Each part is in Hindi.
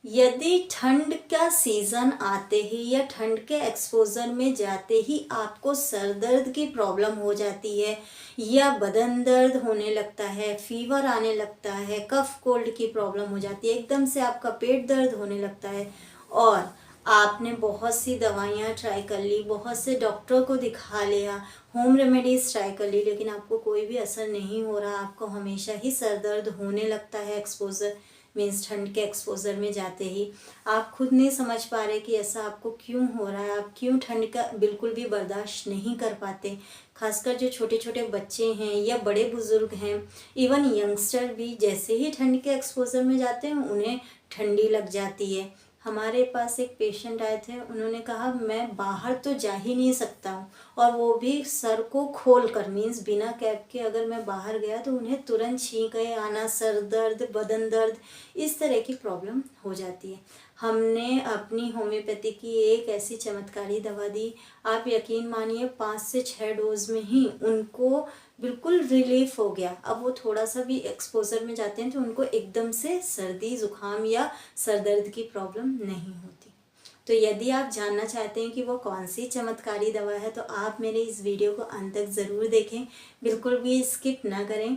यदि ठंड का सीज़न आते ही या ठंड के एक्सपोज़र में जाते ही आपको सर दर्द की प्रॉब्लम हो जाती है या बदन दर्द होने लगता है, फीवर आने लगता है, कफ कोल्ड की प्रॉब्लम हो जाती है, एकदम से आपका पेट दर्द होने लगता है और आपने बहुत सी दवाइयाँ ट्राई कर ली, बहुत से डॉक्टर को दिखा लिया, होम रेमेडीज़ ट्राई कर ली, लेकिन आपको कोई भी असर नहीं हो रहा, आपको हमेशा ही सर दर्द होने लगता है एक्सपोज़र मीन्स ठंड के एक्सपोज़र में जाते ही। आप खुद नहीं समझ पा रहे कि ऐसा आपको क्यों हो रहा है, आप क्यों ठंड का बिल्कुल भी बर्दाश्त नहीं कर पाते। खासकर जो छोटे छोटे बच्चे हैं या बड़े बुज़ुर्ग हैं, इवन यंगस्टर भी जैसे ही ठंड के एक्सपोज़र में जाते हैं उन्हें ठंडी लग जाती है। हमारे पास एक पेशेंट आए थे, उन्होंने कहा मैं बाहर तो जा ही नहीं सकता हूँ और वो भी सर को खोल कर मीन्स बिना कैप के अगर मैं बाहर गया तो उन्हें तुरंत छींकें आना, सर दर्द, बदन दर्द, इस तरह की प्रॉब्लम हो जाती है। हमने अपनी होम्योपैथी की एक ऐसी चमत्कारी दवा दी, आप यकीन मानिए 5 से 6 डोज में ही उनको बिल्कुल रिलीफ हो गया। अब वो थोड़ा सा भी एक्सपोज़र में जाते हैं तो उनको एकदम से सर्दी ज़ुकाम या सर दर्द की प्रॉब्लम नहीं होती। तो यदि आप जानना चाहते हैं कि वो कौन सी चमत्कारी दवा है तो आप मेरे इस वीडियो को अंत तक ज़रूर देखें, बिल्कुल भी स्किप ना करें,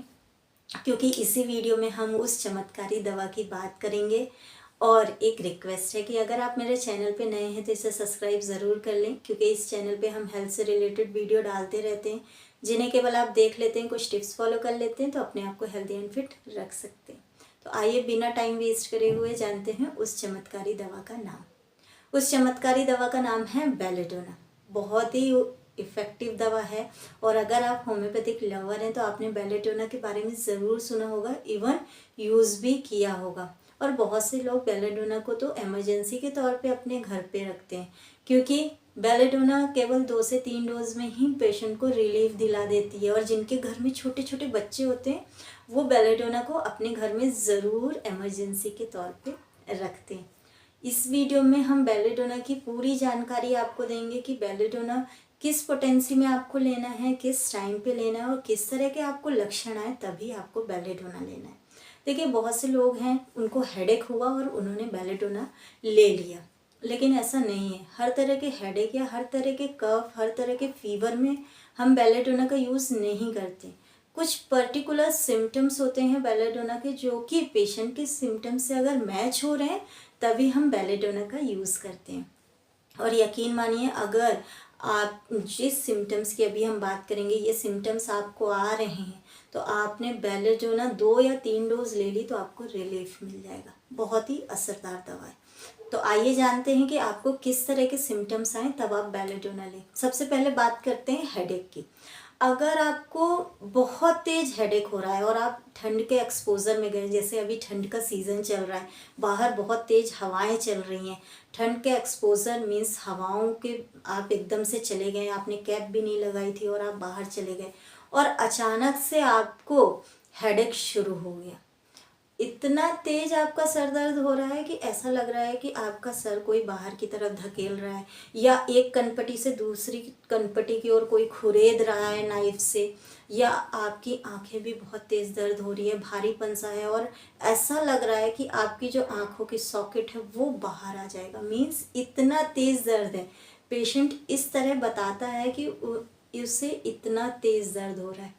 क्योंकि इसी वीडियो में हम उस चमत्कारी दवा की बात करेंगे। और एक रिक्वेस्ट है कि अगर आप मेरे चैनल पे नए हैं तो इसे सब्सक्राइब ज़रूर कर लें, क्योंकि इस चैनल पे हम हेल्थ से रिलेटेड वीडियो डालते रहते हैं जिन्हें केवल आप देख लेते हैं, कुछ टिप्स फॉलो कर लेते हैं तो अपने आप को हेल्दी एंड फिट रख सकते हैं। तो आइए बिना टाइम वेस्ट करे हुए जानते हैं उस चमत्कारी दवा का नाम। उस चमत्कारी दवा का नाम है बेलेडोना। बहुत ही इफ़ेक्टिव दवा है और अगर आप होम्योपैथिक लवर हैं तो आपने बेलेडोना के बारे में ज़रूर सुना होगा, इवन यूज़ भी किया होगा। और बहुत से लोग बेलेडोना को तो इमरजेंसी के तौर पे अपने घर पे रखते हैं, क्योंकि बेलेडोना केवल 2 से 3 डोज में ही पेशेंट को रिलीफ दिला देती है। और जिनके घर में छोटे छोटे बच्चे होते हैं वो बेलेडोना को अपने घर में ज़रूर इमरजेंसी के तौर पे रखते हैं। इस वीडियो में हम बेलेडोना की पूरी जानकारी आपको देंगे कि बेलेडोना किस पोटेंसी में आपको लेना है, किस टाइम पे लेना है और किस तरह के आपको लक्षण आए तभी आपको बेलेडोना लेना है। देखिए बहुत से लोग हैं उनको हेडेक हुआ और उन्होंने बेलेडोना ले लिया, लेकिन ऐसा नहीं है। हर तरह के हेडेक या हर तरह के कफ, हर तरह के फीवर में हम बेलेडोना का यूज़ नहीं करते। कुछ पर्टिकुलर सिम्टम्स होते हैं बेलेडोना के जो कि पेशेंट के सिम्टम्स से अगर मैच हो रहे हैं तभी हम बेलेडोना का यूज़ करते हैं। और यकीन मानिए अगर आप जिस सिम्टम्स की अभी हम बात करेंगे ये सिम्टम्स आपको आ रहे हैं तो आपने बेलेडोना 2 या 3 डोज ले ली तो आपको रिलीफ मिल जाएगा। बहुत ही असरदार दवा है। तो आइए जानते हैं कि आपको किस तरह के सिम्टम्स आए तब आप बेलेडोना लें। सबसे पहले बात करते हैं हेडेक की। अगर आपको बहुत तेज़ हेडेक हो रहा है और आप ठंड के एक्सपोज़र में गए, जैसे अभी ठंड का सीज़न चल रहा है, बाहर बहुत तेज़ हवाएं चल रही हैं, ठंड के एक्सपोज़र मीन्स हवाओं के आप एकदम से चले गए, आपने कैप भी नहीं लगाई थी और आप बाहर चले गए और अचानक से आपको हेडेक शुरू हो गया। इतना तेज आपका सर दर्द हो रहा है कि ऐसा लग रहा है कि आपका सर कोई बाहर की तरफ धकेल रहा है या एक कनपटी से दूसरी कनपटी की ओर कोई खुरेद रहा है नाइफ से, या आपकी आंखें भी बहुत तेज़ दर्द हो रही है, भारीपन सा है और ऐसा लग रहा है कि आपकी जो आंखों की सॉकेट है वो बाहर आ जाएगा। मीन्स इतना तेज़ दर्द है। पेशेंट इस तरह बताता है कि उसे इतना तेज़ दर्द हो रहा है।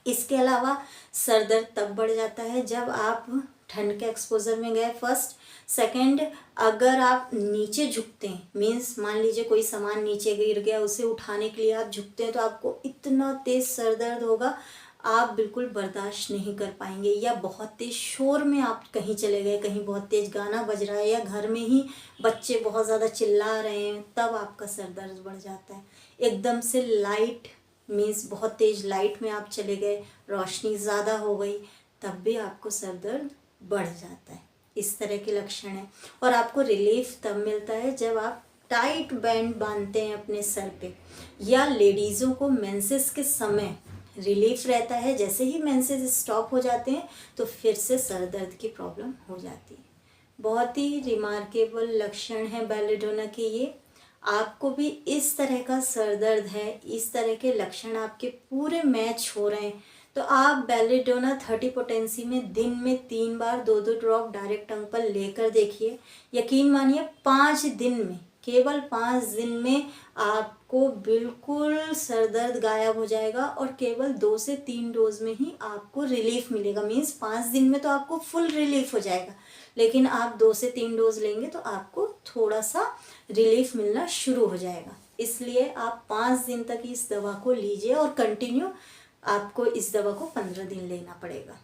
इसके अलावा सर दर्द तब बढ़ जाता है जब आप ठंड के एक्सपोज़र में गए, फर्स्ट। सेकंड, अगर आप नीचे झुकते हैं, मीन्स मान लीजिए कोई सामान नीचे गिर गया, उसे उठाने के लिए आप झुकते हैं तो आपको इतना तेज़ सर दर्द होगा आप बिल्कुल बर्दाश्त नहीं कर पाएंगे। या बहुत तेज़ शोर में आप कहीं चले गए, कहीं बहुत तेज़ गाना बज रहा है या घर में ही बच्चे बहुत ज़्यादा चिल्ला रहे हैं, तब आपका सर दर्द बढ़ जाता है। एकदम से लाइट मीन्स बहुत तेज़ लाइट में आप चले गए, रोशनी ज़्यादा हो गई, तब भी आपको सर दर्द बढ़ जाता है। इस तरह के लक्षण हैं। और आपको रिलीफ तब मिलता है जब आप टाइट बैंड बांधते हैं अपने सर पे, या लेडीज़ों को मेंसेस के समय रिलीफ रहता है। जैसे ही मेंसेस स्टॉप हो जाते हैं तो फिर से सर दर्द की प्रॉब्लम हो जाती है। बहुत ही रिमार्केबल लक्षण है बेलेडोना के ये। आपको भी इस तरह का सर दर्द है, इस तरह के लक्षण आपके पूरे मैच हो रहे हैं तो आप बेलेडोना 30 पोटेंसी में दिन में 3 बार 2-2 ड्रॉप डायरेक्ट टंग पर लेकर देखिए। यकीन मानिए 5 दिन में, केवल 5 दिन में आपको बिल्कुल सर दर्द गायब हो जाएगा और केवल 2 से 3 डोज में ही आपको रिलीफ मिलेगा। मीन्स 5 दिन में तो आपको फुल रिलीफ हो जाएगा, लेकिन आप 2 से 3 डोज लेंगे तो आपको थोड़ा सा रिलीफ मिलना शुरू हो जाएगा। इसलिए आप 5 दिन तक इस दवा को लीजिए और कंटिन्यू आपको इस दवा को 15 दिन लेना पड़ेगा।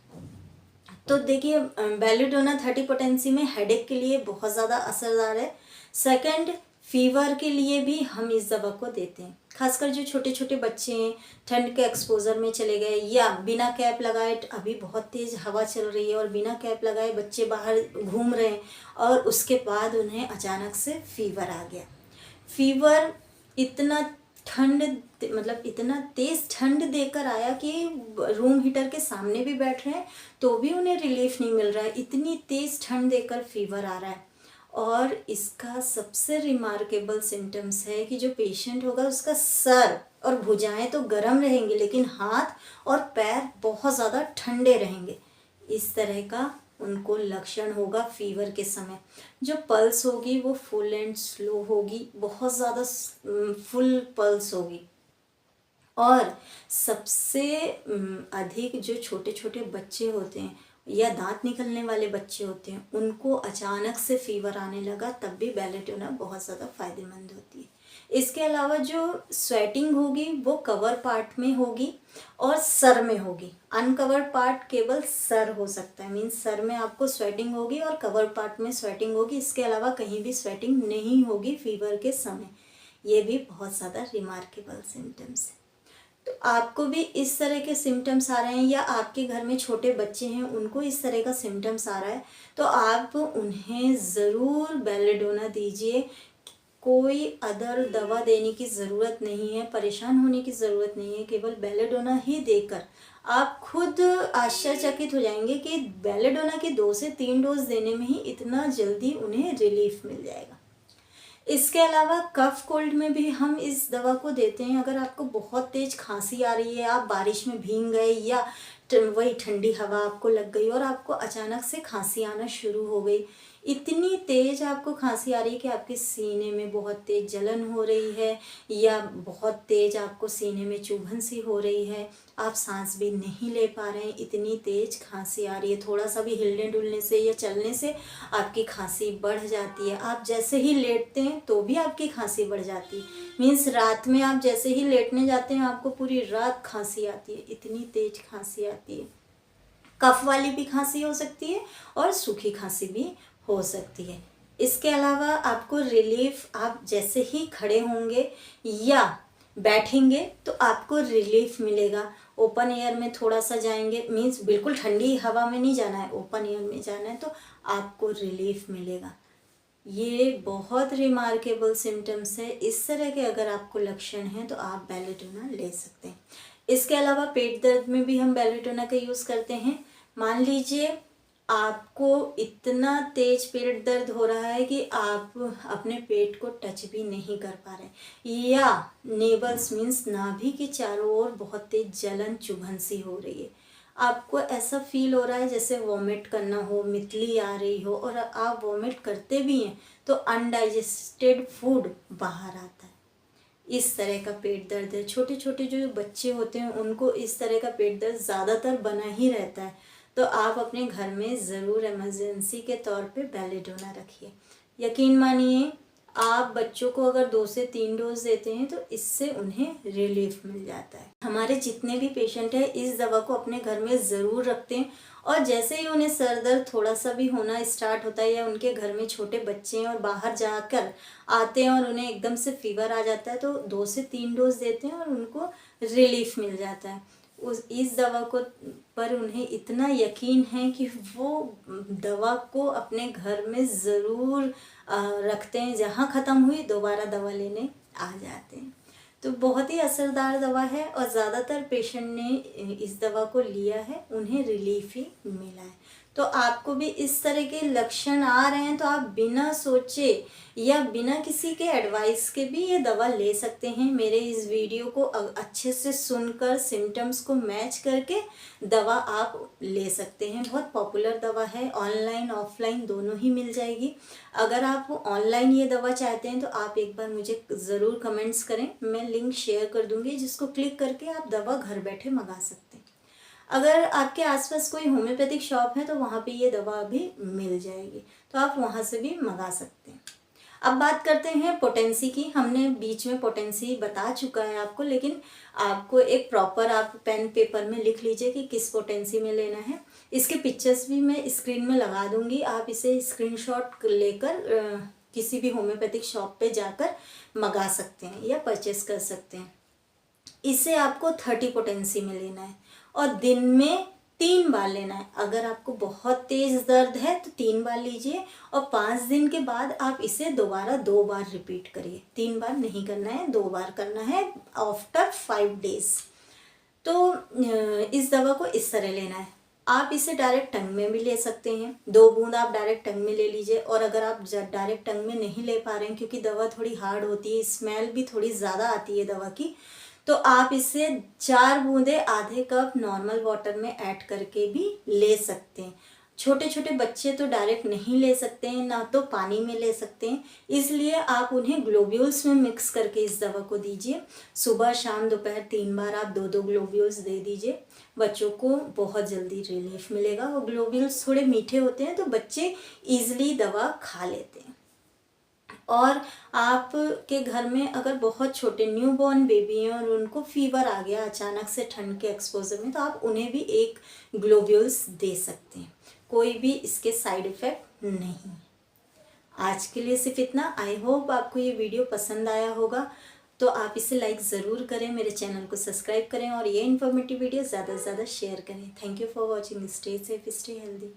तो देखिए बेलेडोना 30 पोटेंसी में हेडेक के लिए बहुत ज़्यादा असरदार है। सेकंड, फीवर के लिए भी हम इस दवा को देते हैं। खासकर जो छोटे छोटे बच्चे हैं, ठंड के एक्सपोजर में चले गए या बिना कैप लगाए, अभी बहुत तेज़ हवा चल रही है और बिना कैप लगाए बच्चे बाहर घूम रहे हैं और उसके बाद उन्हें अचानक से फीवर आ गया। फीवर इतना ठंड, मतलब इतना तेज़ ठंड देकर आया कि रूम हीटर के सामने भी बैठ रहे हैं तो भी उन्हें रिलीफ नहीं मिल रहा है। इतनी तेज़ ठंड देकर फीवर आ रहा है। और इसका सबसे रिमार्केबल सिम्टम्स है कि जो पेशेंट होगा उसका सर और भुजाएं तो गर्म रहेंगी, लेकिन हाथ और पैर बहुत ज़्यादा ठंडे रहेंगे। इस तरह का उनको लक्षण होगा फीवर के समय। जो पल्स होगी वो फुल एंड स्लो होगी, बहुत ज़्यादा फुल पल्स होगी। और सबसे अधिक जो छोटे छोटे बच्चे होते हैं या दांत निकलने वाले बच्चे होते हैं, उनको अचानक से फीवर आने लगा तब भी बेलेडोना बहुत ज़्यादा फ़ायदेमंद होती है। इसके अलावा जो स्वेटिंग होगी वो कवर पार्ट में होगी और सर में होगी। अनकवर पार्ट केवल सर हो सकता है, मीन्स सर में आपको स्वेटिंग होगी और कवर पार्ट में स्वेटिंग होगी। इसके अलावा कहीं भी स्वेटिंग नहीं होगी फीवर के समय। ये भी बहुत ज़्यादा रिमार्केबल सिम्टम्स है। तो आपको भी इस तरह के सिम्टम्स आ रहे हैं या आपके घर में छोटे बच्चे हैं उनको इस तरह का सिम्टम्स आ रहा है तो आप उन्हें ज़रूर बेलेडोना दीजिए। कोई अदर दवा देने की ज़रूरत नहीं है, परेशान होने की ज़रूरत नहीं है। केवल बेलेडोना ही देकर आप खुद आश्चर्यचकित हो जाएंगे कि बेलेडोना के 2 से 3 डोज देने में ही इतना जल्दी उन्हें रिलीफ मिल जाएगा। इसके अलावा कफ कोल्ड में भी हम इस दवा को देते हैं। अगर आपको बहुत तेज़ खांसी आ रही है, आप बारिश में भीग गए या वही ठंडी हवा आपको लग गई और आपको अचानक से खांसी आना शुरू हो गई, इतनी तेज़ आपको खांसी आ रही है कि आपके सीने में बहुत तेज़ जलन हो रही है या बहुत तेज़ आपको सीने में चुभन सी हो रही है, आप सांस भी नहीं ले पा रहे हैं, इतनी तेज़ खांसी आ रही है, थोड़ा सा भी हिलने डुलने से या चलने से आपकी खांसी बढ़ जाती है। आप जैसे ही लेटते हैं तो भी आपकी खांसी बढ़ जाती है। मीन्स रात में आप जैसे ही लेटने जाते हैं आपको पूरी रात खांसी आती है, इतनी तेज़ खांसी आती है। कफ वाली भी खांसी हो सकती है और सूखी खांसी भी हो सकती है। इसके अलावा आपको रिलीफ, आप जैसे ही खड़े होंगे या बैठेंगे तो आपको रिलीफ मिलेगा। ओपन एयर में थोड़ा सा जाएंगे, मीन्स बिल्कुल ठंडी हवा में नहीं जाना है, ओपन एयर में जाना है तो आपको रिलीफ मिलेगा। ये बहुत रिमार्केबल सिम्टम्स है। इस तरह के अगर आपको लक्षण हैं तो आप बेलेडोना ले सकते हैं। इसके अलावा पेट दर्द में भी हम बेलेडोना का यूज़ करते हैं। मान लीजिए आपको इतना तेज पेट दर्द हो रहा है कि आप अपने पेट को टच भी नहीं कर पा रहे या नेवल्स मीन्स नाभि के चारों ओर बहुत तेज जलन चुभन सी हो रही है, आपको ऐसा फील हो रहा है जैसे वॉमिट करना हो, मितली आ रही हो और आप वॉमिट करते भी हैं तो अनडाइजेस्टेड फूड बाहर आता है, इस तरह का पेट दर्द है। छोटे छोटे जो बच्चे होते हैं उनको इस तरह का पेट दर्द ज़्यादातर बना ही रहता है, तो आप अपने घर में ज़रूर इमरजेंसी के तौर पे बेलेडोना रखिए। यकीन मानिए आप बच्चों को अगर 2 से 3 डोज देते हैं तो इससे उन्हें रिलीफ मिल जाता है। हमारे जितने भी पेशेंट हैं इस दवा को अपने घर में ज़रूर रखते हैं और जैसे ही उन्हें सर दर्द थोड़ा सा भी होना स्टार्ट होता है या उनके घर में छोटे बच्चे हैं और बाहर जाकर आते हैं और उन्हें एकदम से फीवर आ जाता है तो 2 से 3 डोज देते हैं और उनको रिलीफ मिल जाता है। इस दवा को पर उन्हें इतना यकीन है कि वो दवा को अपने घर में ज़रूर रखते हैं, जहाँ ख़त्म हुई दोबारा दवा लेने आ जाते हैं। तो बहुत ही असरदार दवा है और ज़्यादातर पेशेंट ने इस दवा को लिया है, उन्हें रिलीफ ही मिला है। तो आपको भी इस तरह के लक्षण आ रहे हैं तो आप बिना सोचे या बिना किसी के एडवाइस के भी ये दवा ले सकते हैं। मेरे इस वीडियो को अच्छे से सुनकर सिम्टम्स को मैच करके दवा आप ले सकते हैं। बहुत पॉपुलर दवा है, ऑनलाइन ऑफलाइन दोनों ही मिल जाएगी। अगर आप ऑनलाइन ये दवा चाहते हैं तो आप एक बार मुझे ज़रूर कमेंट्स करें, मैं लिंक शेयर कर दूंगी जिसको क्लिक करके आप दवा घर बैठे मंगा सकते हैं। अगर आपके आसपास कोई होम्योपैथिक शॉप है तो वहाँ पे ये दवा भी मिल जाएगी, तो आप वहाँ से भी मंगा सकते हैं। अब बात करते हैं पोटेंसी की। हमने बीच में पोटेंसी बता चुका है आपको, लेकिन आपको एक प्रॉपर आप पेन पेपर में लिख लीजिए कि किस पोटेंसी में लेना है। इसके पिक्चर्स भी मैं स्क्रीन में लगा दूंगी, आप इसे स्क्रीनशॉट लेकर किसी भी होम्योपैथिक शॉप पे जाकर मंगा सकते हैं या परचेस कर सकते हैं। इसे आपको 30 पोटेंसी में लेना है और दिन में 3 बार लेना है। अगर आपको बहुत तेज दर्द है तो 3 बार लीजिए और 5 दिन के बाद आप इसे दोबारा 2 बार रिपीट करिए। 3 बार नहीं करना है, 2 बार करना है आफ्टर 5 डेज। तो इस दवा को इस तरह लेना है। आप इसे डायरेक्ट टंग में भी ले सकते हैं, 2 बूंद आप डायरेक्ट टंग में ले लीजिए। और अगर आप डायरेक्ट टंग में नहीं ले पा रहे हैं क्योंकि दवा थोड़ी हार्ड होती है, स्मेल भी थोड़ी ज़्यादा आती है दवा की, तो आप इसे 4 बूंदे आधे कप नॉर्मल वाटर में ऐड करके भी ले सकते हैं। छोटे छोटे बच्चे तो डायरेक्ट नहीं ले सकते हैं, ना तो पानी में ले सकते हैं, इसलिए आप उन्हें ग्लोब्यूल्स में मिक्स करके इस दवा को दीजिए। सुबह शाम दोपहर 3 बार आप 2-2 ग्लोब्यूल्स दे दीजिए। बच्चों को बहुत जल्दी रिलीफ मिलेगा। वो ग्लोब्यूल्स थोड़े मीठे होते हैं तो बच्चे ईजिली दवा खा लेते हैं। और आपके घर में अगर बहुत छोटे न्यूबॉर्न बेबी हैं और उनको फीवर आ गया अचानक से ठंड के एक्सपोजर में, तो आप उन्हें भी 1 ग्लोब्यूल्स दे सकते हैं। कोई भी इसके साइड इफ़ेक्ट नहीं। आज के लिए सिर्फ इतना। आई होप आपको ये वीडियो पसंद आया होगा, तो आप इसे लाइक ज़रूर करें, मेरे चैनल को सब्सक्राइब करें और ये इन्फॉर्मेटिव वीडियो ज़्यादा से ज़्यादा शेयर करें। Thank you for watching. Stay safe, stay healthy.